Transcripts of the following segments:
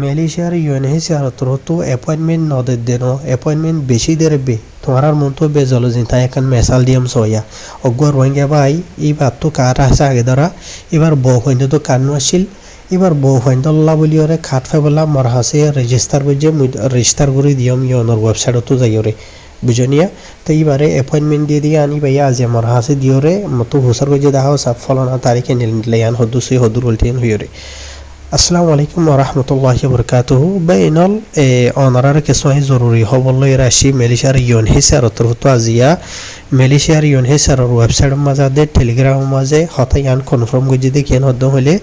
মালয়েশিয়ার ইউএনএইচসিআর তো অ্যাপয়েন্টমেন্ট নদের দেনো অ্যাপয়েন্টমেন্ট বেশি দেরে বে তোমার মতো বেজলজিন তাই এখন মেসাল দিয়াম সয়া অগ্র রোহিঙ্গা ভাই এইবার তো কার আছে আগে ধরা এবার বউ হইন্দ তো কান্নু আসছিল এবার বউ হইন্দল্লা বলি ওরে খাট ফাইবলা মর হাসে রেজিস্টার বুঝে রেজিস্টার করে দিয়ম ইয়নর ওয়েবসাইটতো যাই ওরে বুঝনিয়া তো এইবারে অ্যাপয়েন্টমেন্ট দিয়ে দিয়ে আনি ভাইয়া আজ আমার হাসে দিওরে মতো হুসার গজে দেখাও সাব ফলনা তারিখে নিলাইয়ান হদ্দুসই হদ্দুর উল্টিয়ান হইরে আসসালামু আলাইকুম ওরহমতুল্লাহি বরকাতুহু বেইনল অনারার কিছু জরুরি হবল রাশি মালয়েশিয়ার ইউএনএইচসিআর তো আজিয়া মালয়েশিয়ার ইউএনএইচসিআর ওয়েবসাইট মাঝে টেলিগ্রাম মাঝে হতায়ান কনফার্ম গজে দেখিয়ান হদ্দ হলে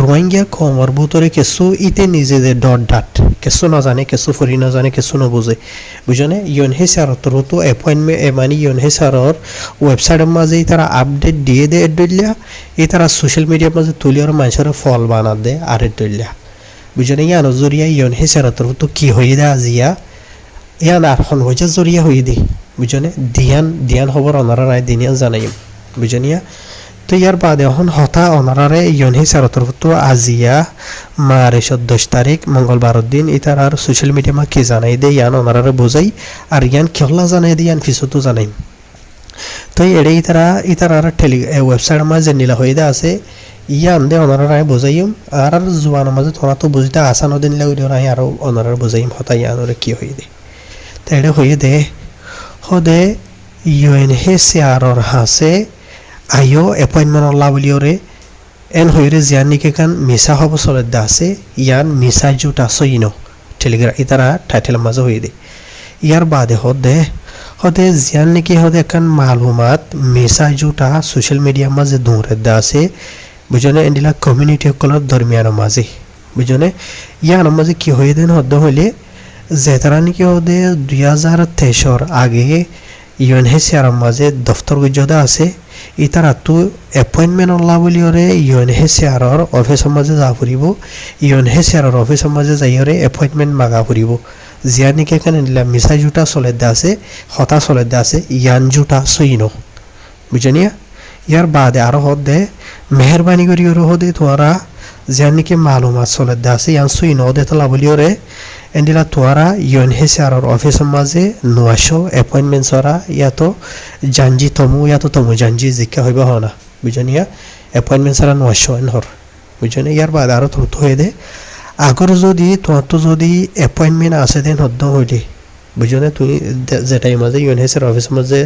রোহিঙ্গা কমর ভিতরে কিছু ইতে নিজেদের ডট ডাট কিছু না জানে কিছু ফুরি না জানে কিছু নবুঝে বুঝনে ইউএনএইচসিআর তো অ্যাপয়েন্টমেন্ট মানে ইউএনএইচসিআর ওয়েবসাইটের মাঝে তারা আপডেট দিয়ে দেয় দিল্লা এই তারা সোশ্যাল মিডিয়ার মাঝে তুলি আর মানুষের ফল বানা দেয় আর দিল্লা বুঝনে ইয়ান জরিয়া ইউএনএইচসিআর তো কি হয়ে দেয় আজিয়া ইয়ান আর হন হয়ে জরিয়া হয়ে দেয় বুঝনে দিয়ান খবর অনারা নাই দিনিয়ান জানাই বুঝনিয়া তো ইয়ার বাদে এখন হতা অনারারে ইউএনএইচসিআর তো আজিয়া মার্চের 10 তারিখ মঙ্গলবার দিন ইতার আর সোশ্যাল মিডিয়া মা কি জানাই দে ইয়ান অনারারে বোঝাই আর ইয়ান কেলা জানাই দে ইয়ান ফিসতো জানাই তো এড়ে ইতারা আর ওয়েবসাইট মা যে নীলা হয়ে দে আছে ইয়ান দে অনারারে বোঝাইম আর জোয়ান মাঝে তোরা তো বুঝতে আসানো দিন লাগি আর আর অনারারে বোঝাইম হতা ইয়ানরে কি হয়ে দে তো এড়ে হয়ে দে হদে ইউএনএইচসিআর হাসে আইও অ্যাপয়েন্টমেন্ট অল্লা বলিওরে এন হইরে জিয়ান নিকে কান মিসা হব চলে আছে ইয়ান মিসা জুট আসো ইনো টেলিগ্রাম ইতারা টাইটেল মাঝে হয়ে দে ইয়ার বাদে হদে জিয়ান নিকে হদে কান মালুমাত মিসা জুটা সোশ্যাল মিডিয়া মাঝে দৌড়ে আছে বুঝনে এন্ডিলা কমিউনিটি কলর দরমিয়ান মাঝে বুঝনে ইয়ান মাঝে কি হয়ে দেন হদ্দ হইলে যে তারা নাকি হদে 2023 আগে ইউএনএইচসিআর মাঝে দফতর গজদা আছে ইতারা তো অ্যাপয়েন্টমেন্ট অল্লা বলি ওরে ইউএনএইচসিআর অফিসের মাঝে যা ফুরিব ইউএনএইচসিআর অফিসের মাঝে যাই ওরে অ্যাপয়েন্টমেন্ট মাগা ফুরিব জিয়া নিকে এখানে নিলাম মিসাই জুটা চলে দে আছে হতা চলে দে আছে ইয়ান জুটা সইনো বুঝনিয়া ইয়ার বাদে আরো হদে মেহরবানি করি ওরে হদে তোরা জিয়া নিকে মালুমাত চলে দে আছে ইয়ান সইনো দে তোলা বলি ওরে এন্ডিলা তোরা ইউএনএইচসিআর অফিসের মাঝে 900 অ্যাপয়েন্টমেন্ট সরা ইয়াতো জাঞ্জি তমু জাঞ্জি জিকা হইব হনা বুঝনিয়া অ্যাপয়েন্টমেন্ট সরা 900 এনহর বুঝনে ইয়ার বাদ আরো তথ্য হয়ে দে আগর যদি তোমার তো যদি অ্যাপয়েন্টমেন্ট আছে দেন হদ্দ হইলে বুঝনে তুমি যেটাই মাঝে ইউএনএইচসিআর অফিসের মাঝে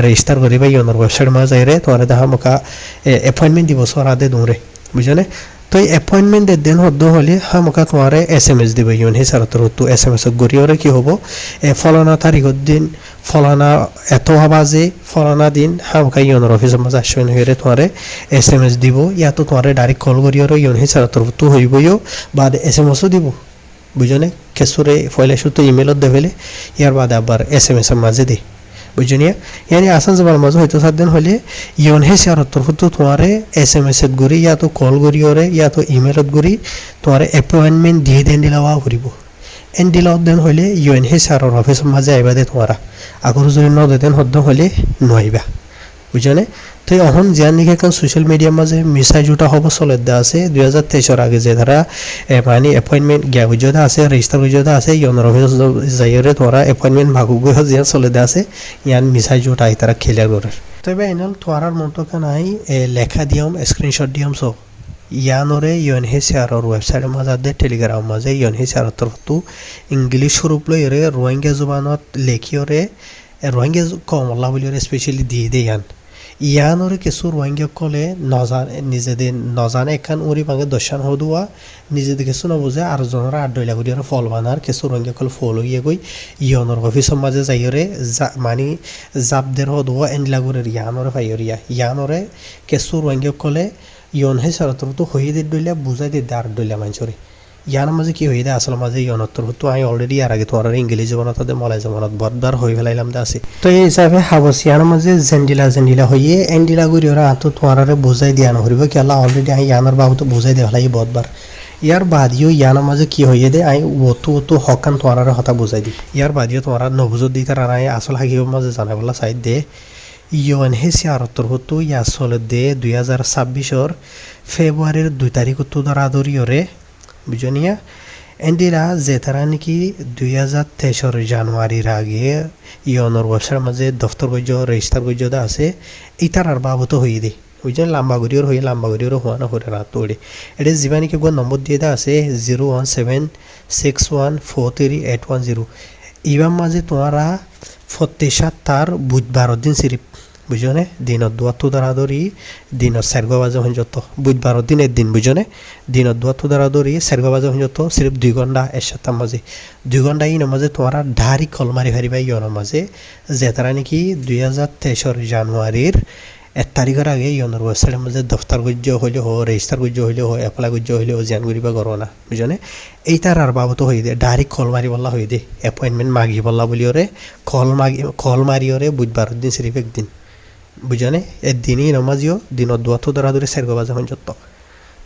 রেজিস্টার করিবা ইউএনআর ওয়েবসাইট মাঝে রে তোমার দেখা মোকা অ্যাপয়েন্টমেন্ট দিব সরা দে দৌড়ে বুঝনে তো অ্যাপয়েন্টমেন্ট দেন হদ্দ হলে হামকা তোমার SMS দিব ইউএনএইচসিআর তো SMS গরিয়রে কি হবো ফলানা তারিখের দিন ফলানা এত বাজে ফলানা দিন হামকা ইউএনআর অফিসের মাঝে আসবেন হয়ে তোমার SMS দিব ইয়াতো তোমার ডাইরেক্ট কল করিয়রে ইউএনএইচসিআর তো হইবইও বা SMSও দিব বুঝনে কেসুরে ফয়লা শুধু ইমেলত দেবেলে ইয়ার বাদে আবার SMS এর মাঝে দে বুঝনিয়া ইয়ানি আসান যাবার মাঝে হয়তো সাতদিন হলে ইউএনএইচসিআর তো তোমার SMS এত গরি ইয়া তো কল করিয়রে ইয়া তো ইমেলত গরি তোমার অ্যাপয়েন্টমেন্ট দিয়ে দেন দিলাওয়া ফুরিব এন দিলাও দেন হলে ইউএনএইচসিআর অফিসের মাঝে আইবা দে তোমারা আগর যদি ন দেন হদ্দ হলে নইবা বুঝনে তো এখন জিয়ান নিকে এখন সোশ্যাল মিডিয়ার মাঝে মিসাই জুটা হব চলে দে আছে 2023 আগে যে ধারা মানে অ্যাপয়েন্টমেন্ট গিয়া বুঝদা আছে রেজিস্টার বুঝদা আছে ইউএনআর অফিস যাইরে তোরা অ্যাপয়েন্টমেন্ট ভাগু গই জিয়ান চলে দে আছে ইয়ান মিসাই জুটা আই তারা খেলিয়া করে তবে এনল তোরার মন্তকা নাই লেখা দিয়ম স্ক্রিনশট দিয়ম সব ইয়ানরে ইউএনএইচসিআর ওয়েবসাইটের মাঝে টেলিগ্রাম মাঝে ইউএনএইচসিআর তো ইংলিশ রূপ লই রে রোহিঙ্গা জবানত লেখিয়রে রোহিঙ্গা কমলা বলি স্পেশালি দিয়ে দে ইয়ানরে কিছু রোহিঙ্গা কলে নজানে নিজেদের নজানে এখান উড়ি ভাঙে দশান হদুয়া নিজেদের কিছু নবুঝে আর জনরা আড্ডইলা করি ফল বানার কিছু রোহিঙ্গা কল ফল হইয়ে গই ইয়নর অফিসের মাঝে যাইরে মানে জাবদের হদুয়া এনলা করে ইয়ানরে পাইরিয়া ইয়ানরে কিছু রোহিঙ্গা কলে ইউএনএইচসিআর তো হইয়ে দিলা বুঝাই দিয়ে আর ডইলা মানছরে ইয়ার মাঝে কি হয়ে দেয় আসলে মাঝে ইয়নত্তর তো আমি অলরেডি আর আগে তোমার ইংলিশ জীবনত মালাই জীবনত বরবার হয়ে ফেলাইলাম আছে তো এই হিসাবে হাবস ইয়ার মাঝে জেন্ডিলা হইয়ে এন্ডিলা করি ওরা তো তোমার বুঝাই দিয়া নহরিব কি আল্লাহ অলরেডি আমি ইয়ানোর বাবু তো বুঝাই দিয়ে ফেলাই বদবার ইয়ার বাদিও ইয়ানোর মাঝে কি হয়ে দেয় আমি অতো হকান তোমার হতা বুঝাই দিই ইয়ার বাদিও তোমার নবুজত দিই তারা নাই আসল হাকির মাঝে জানাই বলা চাই দে ইউএনএইচসিআর তো ইয়া চলে দে 2026 ফেব্রুয়ারির 2 তারিখ তো ধরা ধরিয়রে বুঝনিয়া এন্ডিরা যে তারা নাকি 2023 জানুয়ারির আগে ইয়নোর ওয়েবসাইটের মাঝে দফতর গজ্য রেজিস্টার গজ্য আছে ইতার আর বাবতো হয়ে দে বুঝছেন লাম্বা গড়িওর হয়ে লাম্বা গড়িওর হওয়া না করে রাত তোড়ে এটা যিবা নাকি গো নম্বর দিয়ে দেওয়া আছে 01761438110 ইবার মাঝে তোমারা ফতেশাত তার বুধবারের দিন সিরিপ বুঝনে দিনত দুয়াত্তু দ্বারা ধরি দিনত চারগো বাজে যত বুধবারের দিন একদিন বুঝনে দিনত দুয়াত্তু দ্বারা ধরি চারগো বাজে যত সিরিপ 2 ঘন্টা এর সাথে মাঝে 2 ঘন্টা ইনের মাঝে তোমারা ধারি কল মারি হারিবা ইয়নের মাঝে যে তারা নাকি 2023 জানুয়ারির 1 তারিখের আগে ইয়নের ওয়েবসাইটের মাঝে দফতর গজ্য হইলে হো রেজিস্টার গজ্য হইলে হো এপ্লাই গজ্য হইলে হো জ্ঞান করিবা করো না বুঝনে এইটার আর বাবত হয়ে দে ডাইরেক্ট কল মারি বললা হয়ে দে অ্যাপয়েন্টমেন্ট মাগি বললা বলি ওরে কল মারি ওরে বুধবারের দিন সিরিপ একদিন বুঝনে একদিনই নমাজিও দিনত দুয়াত্তু দ্বারা ধরে চারগো বাজে যত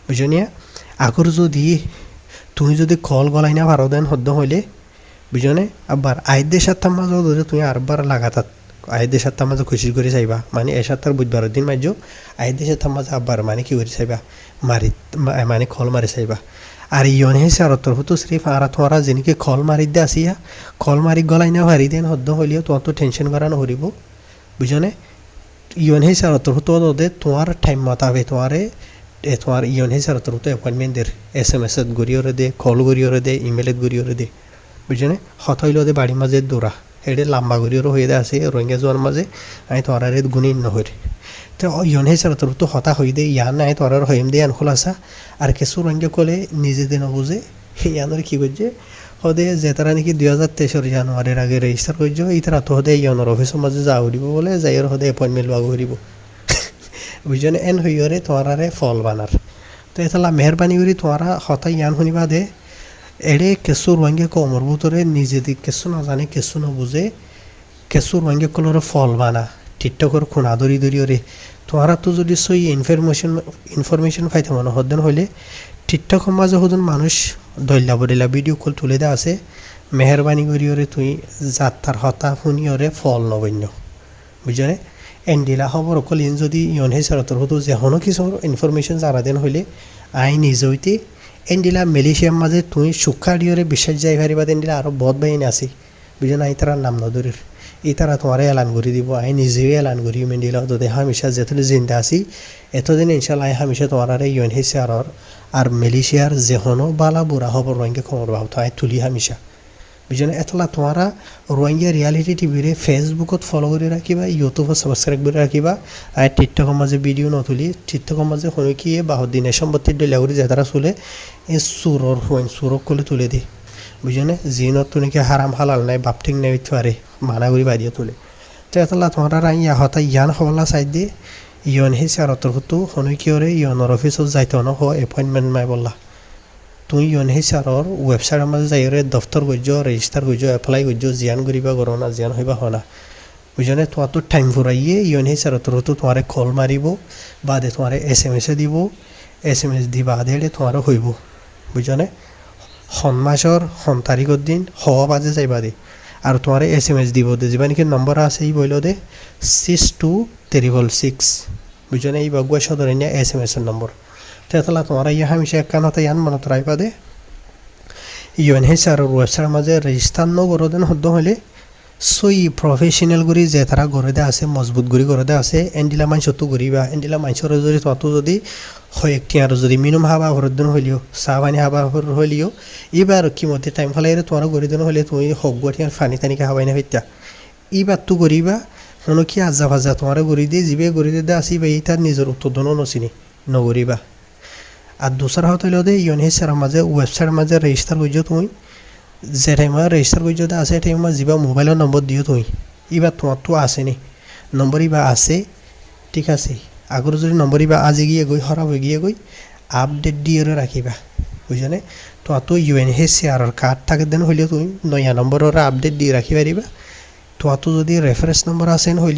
বুঝনিয়া আগর যদি তুমি যদি কল গলাই না ভারো দেন হদ্দ হইলে বুঝনে আবার আইদের সাতটার মাঝে ধরে তুমি আরবার লাগাতার আইদের সাতটার মাঝে খুশি করে চাইবা মানে এ সাতটার বুধবারের দিন মাঝে আইদের সাতটার মাঝে আবার মানে কি করে চাইবা মারি মানে কল মারি চাইবা আর ইয়ন হেসে আর তরফ তো সিরিফ আর তোমারা যেনিকে কল মারি দে আসিয়া কল মারি গলাই না ভারি দেন হদ্দ হইলেও তোমার তো টেনশন করা নহরিব বুঝনে ইয়ন হেসে আর তরফ তো তোমার টাইম মতাবে তোমার ইয়ন হেসে আর তরফ তো অ্যাপয়েন্টমেন্ট দের SMS গড়িওরে দে কল গড়িওরে দে ইমেলত গড়িওরে দে বুঝনে হত হইল দে বাড়ির মাঝে দৌড়া এটা লাম্বা গড়িওর হয়ে দে আছে রোহিঙ্গা জোয়ার মাঝে আমি তোমার গুণী নহরে তো ইয়ন হেসে আর তরফ তো হতা হয়ে দে ইয়ান নাই তোমার হইম দে আন খোলাসা আর কিছু রোহিঙ্গা কলে নিজে দিন বুঝে ইয়ানোর কি করছে হদে যে তারা নাকি 2023 জানুয়ারির আগে রেজিস্টার করছে এই তারা তো হদে ইয়নোর অফিসের মাঝে যা উড়িব বলে যাই হদে অ্যাপয়েন্টমেন্ট লওয়া উড়িব বুঝনে এন হইরে তোমারে ফল বানার তো এতলা মেহরবানি করি তোমারা হতা ইয়ান শুনিবা দে এড়ে কেঁচু রোহিঙ্গা কমর ভিতরে নিজে দিক কেঁচু না জানে কেঁচু না বুঝে কেঁচু রোহিঙ্গা কলরে ফল বানা টিকটকর খুনা দরি ওরে তোমারা তো যদি সই ইনফরমেশন পাইতে মনে হদেন হইলে টিকটকের মাঝে হদন মানুষ দইলা বরিলা ভিডিও কল তুলে দেওয়া আছে মেহরবানি করি ওরে তুই যাত্রার হতা শুনি ওরে ফল নবন্য বুঝলে এন্ডিলা খবর অকল ইন যদি ইয়ন হে সারতর হতো যেখনো কিছু ইনফরমেশন জানা দেন হইলে আই নিজে হইতে এন্ডিলা মালয়েশিয়ার মাঝে তুই সুখা দিওরে বিশ্বাস যাই পারিবা এন্ডিলা আরো বহুত বাহিনী আছে বুঝলেন আই তারা নাম নদরির এই তারা তোমার এলান করে দিব আই নিজেও এলান করি মেন্ডিলা যদি হামেশা যেতদিন জিন্দা আছি এতদিন ইনশাল্লাহ হামেশা তোমার ইয়ন হে সারর আর মালয়েশিয়ার যেখনো বালা বুড়া খবর রোহিঙ্গা খবর ভাবতো আই তুলি হামেশা বুঝলেন এতলা তোমারা রোহিঙ্গা রিয়ালিটি টিভিরে ফেসবুকত ফলো করে রাখিবা ইউটিউবত সাবস্ক্রাইব করে রাখিবা আর টিকটকের মাঝে ভিডিও নতুলি টিকটকের মাঝে শুনিকিয়ে বাহদিনে সম্পত্তির ডেলা করে যে তারা চলে এই সুরক করে তুলে দিই বুঝলেন জিনত তো নাকি হারাম হালাল নাই বাপঠিক নেই পারে মানা করি বাড়িয়ে তুলে তো এতলা তোমারা হতা ইয়ান হবলা চাই দিয়ে ইয়ন হে চারতর হতো শুনিকিয়রে ইয়নৰ অফিসত যাইতে ন এপয়েন্টমেন্ট মাই বললা তুই ইয়ন হে চাৰৰ ৱেবছাইটৰ মাঝে যাইরে দফতর গজ্য রেজিস্টার গজ্য এপ্লাই গজ্য জিয়ান করিবা করো না জিয়ান হইবা হনা বুঝলে তোমার তো টাইম ফুরাইয়ে ইয়ন হে চারতর হতো তোমারে কল মারিব বাদে তোমারে SMS দিব SMS দি বাদে তোমার হইব বুঝলে মাসর তারিখের দিন হওয়া বাজে যাইবা দে আর তোমার SMS দিব দে যা নাকি নম্বর আছে এই বইল দে 62366 বুঝলে এই বাগুয়া সদরনিয়া SMS এর নম্বর তেতলা তোমার ইয়া হামেশা কানতে ইয়ান মনত রাইবা দে ইয়ন হে চার ওয়েবসাইটের মাঝে রেজিস্টার ন করে দেন হদ্দ হইলে সই প্রফেশনাল করি যে তারা গড়ে দে আছে মজবুত করি গড়ে দে আছে এন্ডিলা মানুষ তো করিবা এন্ডিলা মানুষের যদি তোমার যদি হয় একটি আর যদি মিনিমাম হাবা হরদিন হইলিও চাহ পানি হাবা হইলিও এবার কি মতে টাইম ফেলাই তোমার গড়ি দিন হইলে তুমি হক গঠি আর পানি টানিকে হাবাই না হইতা এইবার তো করিবা মনে কি আজা ভাজা তোমার গড়ি দিয়ে যিবে গড়ি দিয়ে আসিবা এই তার নিজের উত্তোধনও নচিনি নগরিবা আর দোসরা হতে হইলে ইয়ন হে চার মাঝে ওয়েবসাইটের মাঝে রেজিস্টার করছো তুমি যে টাইমে রেজিস্টার করছো আছে টাইমে যা মোবাইলের নম্বর দিও তুমি এবার তোমার তো আসেনি নম্বর ইবা আছে ঠিক আছে আগর যদি নম্বর ইবা আজি গিয়ে গই খারাপ হয়ে গিয়ে গই আপডেট দিয়ে রাখিবা বুঝলে তোমার তো ইউএন হে চেয়ারের কার্ড থাকে দেন হইলে তুমি নয়া নম্বরের আপডেট দিয়ে রাখি পারিবা তোমার তো যদি রেফারেন্স নম্বর আসেন হইলে